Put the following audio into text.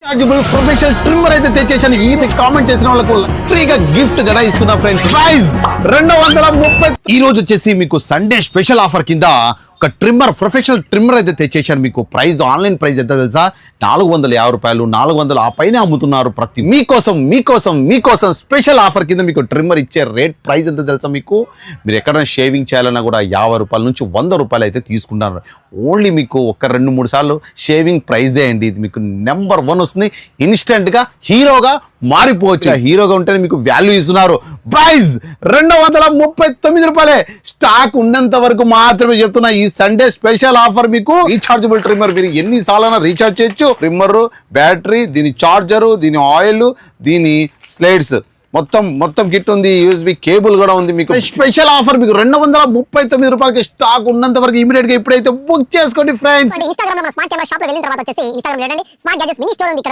Professional trimmer అయితే తెచ్చేసాను. ఇది comment చేసిన వాళ్ళకు ఫ్రీగా గిఫ్ట్ కూడా ఇస్తున్నా ఫ్రెండ్స్. ప్రైస్ 230. ఈ రోజు వచ్చేసి మీకు సండే స్పెషల్ ఆఫర్ కింద ఒక ట్రిమ్మర్, ప్రొఫెషనల్ ట్రిమ్మర్ అయితే తెచ్చేసాను. మీకు ప్రైస్, ఆన్లైన్ ప్రైస్ ఎంత తెలుసా? 450 రూపాయలు, 400 ఆ పైన అమ్ముతున్నారు. ప్రతి మీకోసం స్పెషల్ ఆఫర్ కింద మీకు ట్రిమ్మర్ ఇచ్చే రేట్ ప్రైస్ ఎంత తెలుసా? మీకు మీరు ఎక్కడైనా షేవింగ్ చేయాలన్నా కూడా 50 రూపాయల నుంచి 100 రూపాయలు అయితే తీసుకుంటారు. ఓన్లీ మీకు ఒక 2-3 సార్లు షేవింగ్ ప్రైజే అండి. ఇది మీకు నెంబర్ 1 వస్తుంది. ఇన్స్టెంట్గా హీరోగా మారిపోవచ్చు. హీరోగా ఉంటేనే మీకు వాల్యూ ఇస్తున్నారు. ప్రైస్ 239 రూపాయలే. స్టాక్ ఉన్నంత వరకు మాత్రమే చెప్తున్నా. ఈ సండే స్పెషల్ ఆఫర్ మీకు రీఛార్జబుల్ ట్రిమ్మర్. మీరు ఎన్ని సార్లు రీఛార్జ్ చేయొచ్చు. ట్రిమ్మర్, బ్యాటరీ, దీని చార్జరు, దీని ఆయిల్, దీని స్లైడ్స్ మొత్తం కిట్ ఉంది. యూఎస్బి కేబుల్ కూడా ఉంది. మీకు స్పెషల్ ఆఫర్ మీకు 239 రూపాయలకి స్టాక్ ఉన్నంత వరకు ఇమీడియట్ గా ఇప్పుడైతే బుక్ చేసుకోండి ఫ్రెండ్స్. ఇన్‌స్టాగ్రామ్ లో మన స్మార్ట్ కెమెరా షాప్ లో వెళ్ళిన తర్వాత వచ్చేసి ఇన్‌స్టాగ్రామ్ లో స్మార్ట్ గ్యాడ్జెట్స్ మినీ స్టోర్ ఉంది.